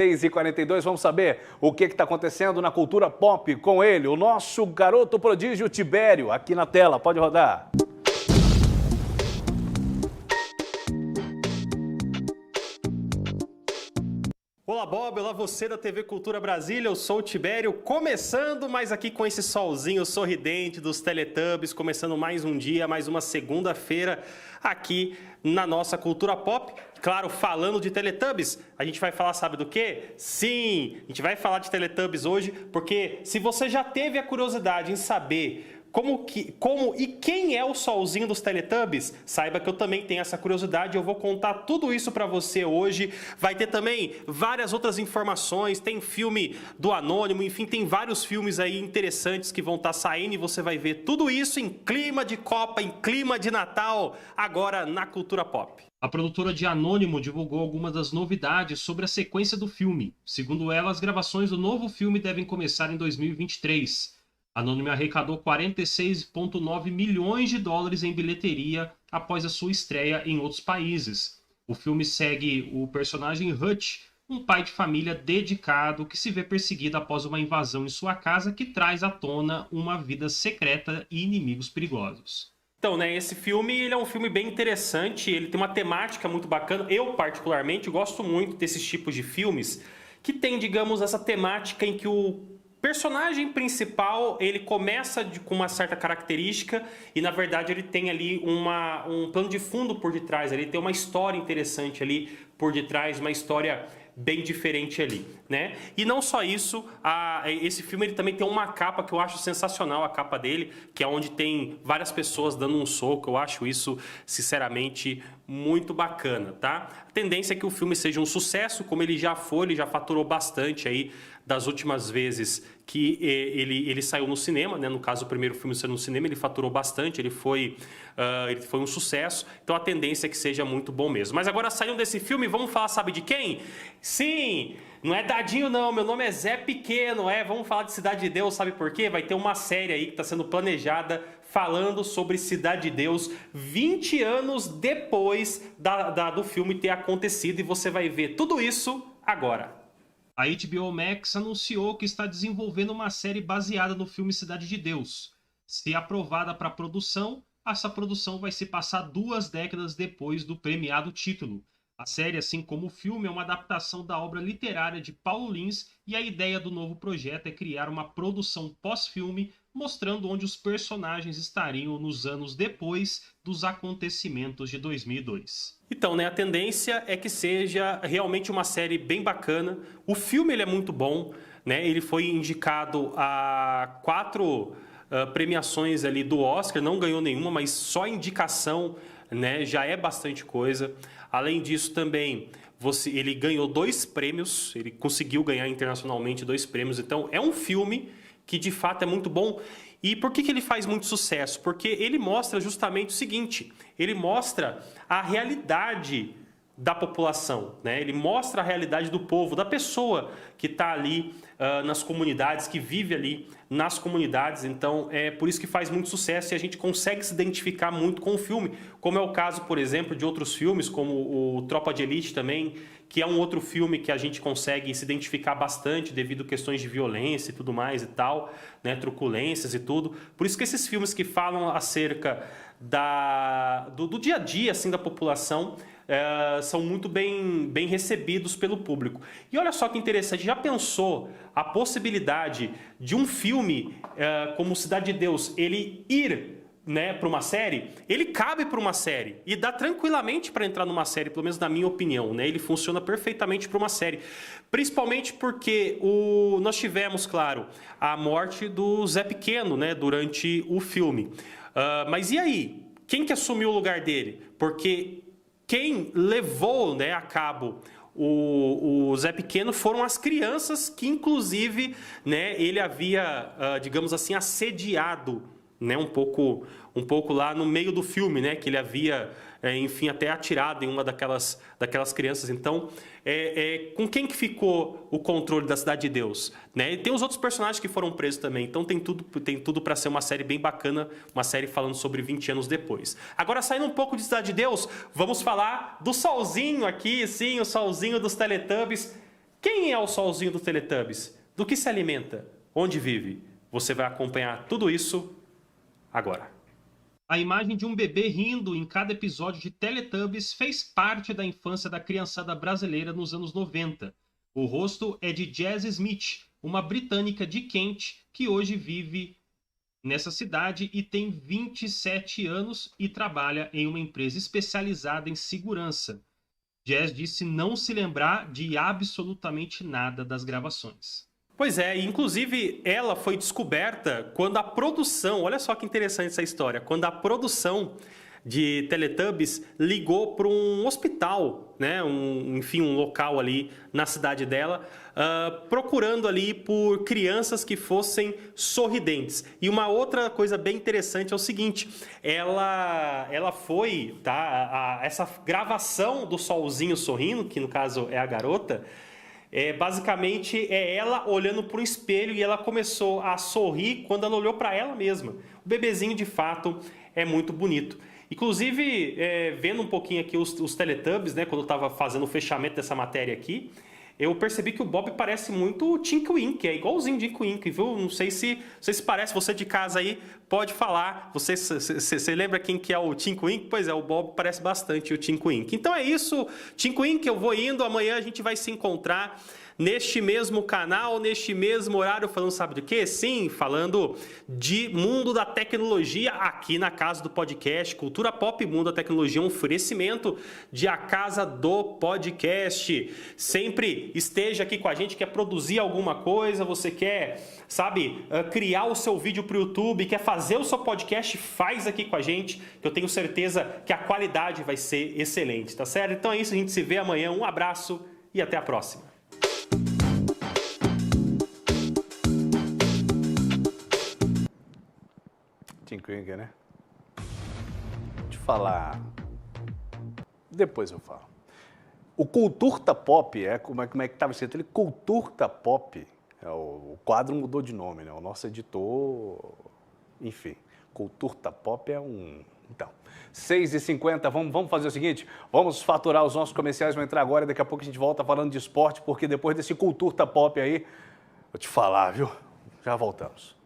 6h42, vamos saber o que está acontecendo na cultura pop com ele, o nosso garoto prodígio Tibério, aqui na tela, pode rodar. Olá Bob, olá você da TV Cultura Brasília, eu sou o Tibério, começando mais aqui com esse solzinho sorridente dos Teletubbies, começando mais um dia, mais uma segunda-feira aqui na nossa cultura pop. Claro, falando de Teletubbies, a gente vai falar, sabe do quê? Sim, a gente vai falar de Teletubbies hoje, porque se você já teve a curiosidade em saber como e quem é o solzinho dos Teletubbies, saiba que eu também tenho essa curiosidade, eu vou contar tudo isso pra você hoje. Vai ter também várias outras informações, tem filme do Anônimo, enfim, tem vários filmes aí interessantes que vão estar saindo e você vai ver tudo isso em clima de Copa, em clima de Natal, agora na cultura pop. A produtora de Anônimo divulgou algumas das novidades sobre a sequência do filme. Segundo ela, as gravações do novo filme devem começar em 2023. Anônimo arrecadou 46,9 milhões de dólares em bilheteria após a sua estreia em outros países. O filme segue o personagem Hutch, um pai de família dedicado que se vê perseguido após uma invasão em sua casa que traz à tona uma vida secreta e inimigos perigosos. Então, né, esse filme ele é um filme bem interessante, ele tem uma temática muito bacana. Eu, particularmente, gosto muito desses tipos de filmes que tem, digamos, essa temática em que o personagem principal, ele começa com uma certa característica e, na verdade, ele tem ali um plano de fundo por detrás, ele tem uma história interessante ali por detrás, uma história bem diferente ali, né? E não só isso, esse filme ele também tem uma capa que eu acho sensacional, a capa dele, que é onde tem várias pessoas dando um soco. Eu acho isso, sinceramente, muito bacana, tá? A tendência é que o filme seja um sucesso, como ele já foi, ele já faturou bastante aí das últimas vezes que ele saiu no cinema, né? No caso, o primeiro filme saiu no cinema, ele faturou bastante, ele foi um sucesso, então a tendência é que seja muito bom mesmo. Mas agora, saindo desse filme, vamos falar, sabe de quem? Sim, não é Dadinho não, meu nome é Zé Pequeno, vamos falar de Cidade de Deus, sabe por quê? Vai ter uma série aí que está sendo planejada falando sobre Cidade de Deus 20 anos depois do filme ter acontecido, e você vai ver tudo isso agora. A HBO Max anunciou que está desenvolvendo uma série baseada no filme Cidade de Deus. Se aprovada para produção, essa produção vai se passar 2 décadas depois do premiado título. A série, assim como o filme, é uma adaptação da obra literária de Paulo Lins, e a ideia do novo projeto é criar uma produção pós-filme mostrando onde os personagens estariam nos anos depois dos acontecimentos de 2002. Então, né, a tendência é que seja realmente uma série bem bacana. O filme ele é muito bom, né? Ele foi indicado a 4 premiações ali do Oscar, não ganhou nenhuma, mas só indicação, né, já é bastante coisa. Além disso também, ele ganhou 2 prêmios, ele conseguiu ganhar internacionalmente 2 prêmios, então é um filme que de fato é muito bom. E por que ele faz muito sucesso? Porque ele mostra justamente o seguinte, ele mostra a realidade da população, né? Ele mostra a realidade do povo, da pessoa que está ali nas comunidades, que vive ali nas comunidades. Então é por isso que faz muito sucesso e a gente consegue se identificar muito com o filme, como é o caso, por exemplo, de outros filmes, como o Tropa de Elite também, que é um outro filme que a gente consegue se identificar bastante devido a questões de violência e tudo mais e tal, né, truculências e tudo. Por isso que esses filmes que falam acerca do dia a dia assim, da população são muito bem recebidos pelo público. E olha só que interessante, já pensou a possibilidade de um filme como Cidade de Deus, ele ir, né, para uma série? Ele cabe para uma série e dá tranquilamente para entrar numa série, pelo menos na minha opinião, né? Ele funciona perfeitamente para uma série, principalmente porque nós tivemos, claro, a morte do Zé Pequeno, né, durante o filme. Mas e aí? Quem que assumiu o lugar dele? Porque quem levou, né, a cabo o Zé Pequeno foram as crianças que, inclusive, né, ele havia, digamos assim, assediado, né, um pouco lá no meio do filme, né, que ele havia, enfim, até atirado em uma daquelas crianças. Então, com quem que ficou o controle da Cidade de Deus? Né? E tem os outros personagens que foram presos também. Então, tem tudo para ser uma série bem bacana, uma série falando sobre 20 anos depois. Agora, saindo um pouco de Cidade de Deus, vamos falar do solzinho aqui, sim, o solzinho dos Teletubbies. Quem é o solzinho do Teletubbies? Do que se alimenta? Onde vive? Você vai acompanhar tudo isso agora. A imagem de um bebê rindo em cada episódio de Teletubbies fez parte da infância da criançada brasileira nos anos 90. O rosto é de Jazz Smith, uma britânica de Kent que hoje vive nessa cidade e tem 27 anos e trabalha em uma empresa especializada em segurança. Jazz disse não se lembrar de absolutamente nada das gravações. Pois é, inclusive ela foi descoberta quando a produção, olha só que interessante essa história, quando a produção de Teletubbies ligou para um hospital, né, um local ali na cidade dela, procurando ali por crianças que fossem sorridentes. E uma outra coisa bem interessante é o seguinte, ela foi, tá, essa gravação do solzinho sorrindo, que no caso é a garota, basicamente é ela olhando para o espelho e ela começou a sorrir quando ela olhou para ela mesma. O bebezinho, de fato, é muito bonito. Inclusive, vendo um pouquinho aqui os Teletubbies, né, quando eu estava fazendo o fechamento dessa matéria aqui, eu percebi que o Bob parece muito o Tinky Winky, é igualzinho o Tinky Winky, viu? Não sei se parece, você de casa aí pode falar. Você lembra quem que é o Tinky Winky? Pois é, o Bob parece bastante o Tinky Winky. Então é isso, Tinky Winky, eu vou indo, amanhã a gente vai se encontrar neste mesmo canal, neste mesmo horário, falando, sabe de quê? Sim, falando de mundo da tecnologia aqui na Casa do Podcast. Cultura Pop Mundo da Tecnologia, um oferecimento de A Casa do Podcast. Sempre esteja aqui com a gente, quer produzir alguma coisa, você quer, sabe, criar o seu vídeo para o YouTube, quer fazer o seu podcast, faz aqui com a gente, que eu tenho certeza que a qualidade vai ser excelente, tá certo? Então é isso, a gente se vê amanhã. Um abraço e até a próxima. Tinky Winky, né? Vou te falar. Depois eu falo. O Culturta Pop, como é que estava escrito? Ele Culturta Pop. O quadro mudou de nome, né? O nosso editor. Enfim, Culturta Pop é um. Então, 6h50, vamos fazer o seguinte: vamos faturar os nossos comerciais, vão entrar agora e daqui a pouco a gente volta falando de esporte, porque depois desse Culturta Pop aí, vou te falar, viu? Já voltamos.